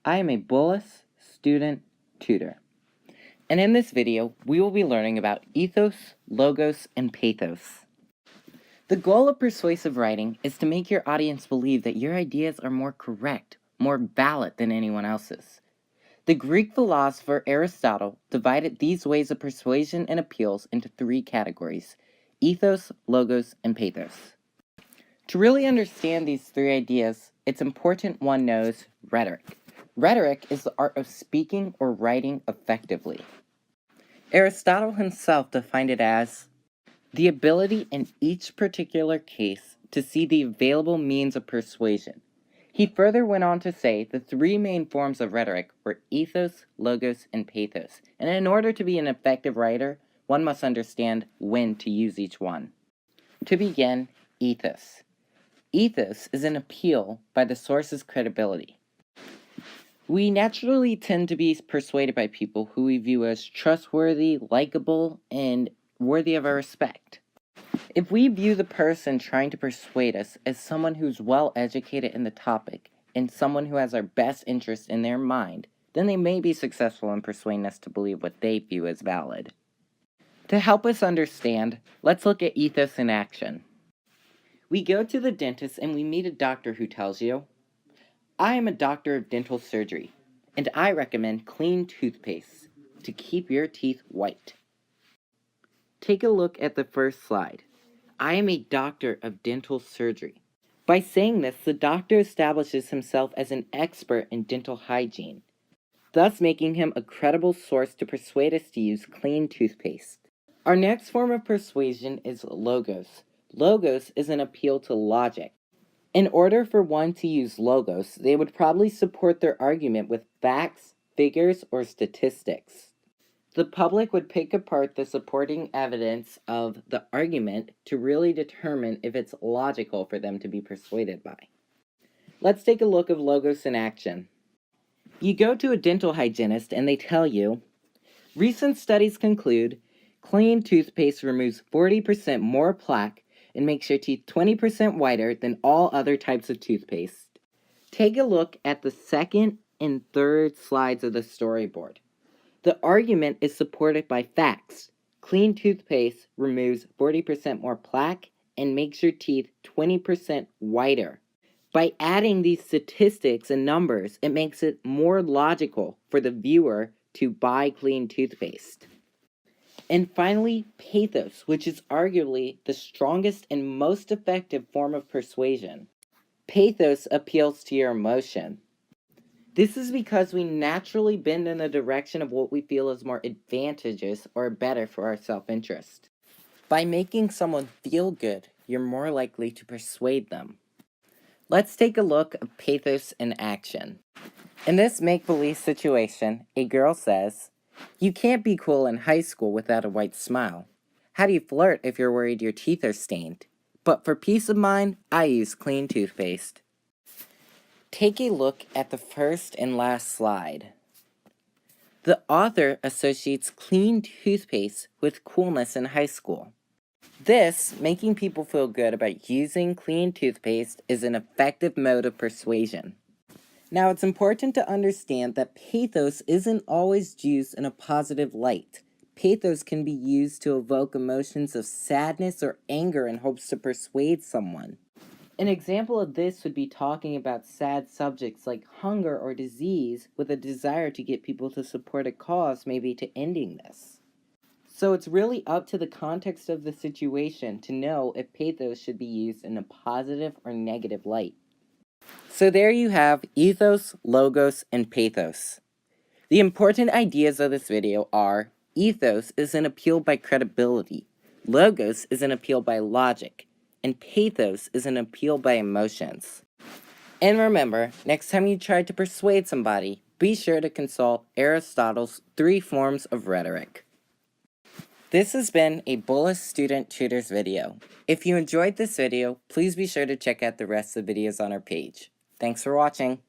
I am a Bullis student tutor, and in this video, we will be learning about ethos, logos, and pathos. The goal of persuasive writing is to make your audience believe that your ideas are more correct, more valid than anyone else's. The Greek philosopher Aristotle divided these ways of persuasion and appeals into 3 categories: ethos, logos, and pathos. To really understand these 3 ideas, it's important one knows rhetoric. Rhetoric is the art of speaking or writing effectively. Aristotle himself defined it as the ability in each particular case to see the available means of persuasion. He further went on to say the 3 main forms of rhetoric were ethos, logos, and pathos, and in order to be an effective writer, one must understand when to use each one. To begin, ethos. Ethos is an appeal by the source's credibility. We naturally tend to be persuaded by people who we view as trustworthy, likable, and worthy of our respect. If we view the person trying to persuade us as someone who's well educated in the topic and someone who has our best interest in their mind, then they may be successful in persuading us to believe what they view as valid. To help us understand, let's look at ethos in action. We go to the dentist and we meet a doctor who tells you, I am a doctor of dental surgery, and I recommend clean toothpaste to keep your teeth white. Take a look at the first slide. I am a doctor of dental surgery. By saying this, the doctor establishes himself as an expert in dental hygiene, thus making him a credible source to persuade us to use clean toothpaste. Our next form of persuasion is logos. Logos is an appeal to logic. In order for one to use logos, they would probably support their argument with facts, figures, or statistics. The public would pick apart the supporting evidence of the argument to really determine if it's logical for them to be persuaded by. Let's take a look of logos in action. You go to a dental hygienist and they tell you, recent studies conclude clean toothpaste removes 40% more plaque and makes your teeth 20% whiter than all other types of toothpaste. Take a look at the second and third slides of the storyboard. The argument is supported by facts. Clean toothpaste removes 40% more plaque and makes your teeth 20% whiter. By adding these statistics and numbers, it makes it more logical for the viewer to buy clean toothpaste. And finally, pathos, which is arguably the strongest and most effective form of persuasion. Pathos appeals to your emotion. This is because we naturally bend in the direction of what we feel is more advantageous or better for our self-interest. By making someone feel good, you're more likely to persuade them. Let's take a look at pathos in action. In this make-believe situation, a girl says, you can't be cool in high school without a white smile. How do you flirt if you're worried your teeth are stained? But for peace of mind, I use clean toothpaste. Take a look at the first and last slide. The author associates clean toothpaste with coolness in high school. This, making people feel good about using clean toothpaste, is an effective mode of persuasion. Now, it's important to understand that pathos isn't always used in a positive light. Pathos can be used to evoke emotions of sadness or anger in hopes to persuade someone. An example of this would be talking about sad subjects like hunger or disease with a desire to get people to support a cause, maybe to ending this. So it's really up to the context of the situation to know if pathos should be used in a positive or negative light. So there you have ethos, logos, and pathos. The important ideas of this video are ethos is an appeal by credibility, logos is an appeal by logic, and pathos is an appeal by emotions. And remember, next time you try to persuade somebody, be sure to consult Aristotle's 3 forms of rhetoric. This has been a Bullis Student Tutors video. If you enjoyed this video, please be sure to check out the rest of the videos on our page. Thanks for watching.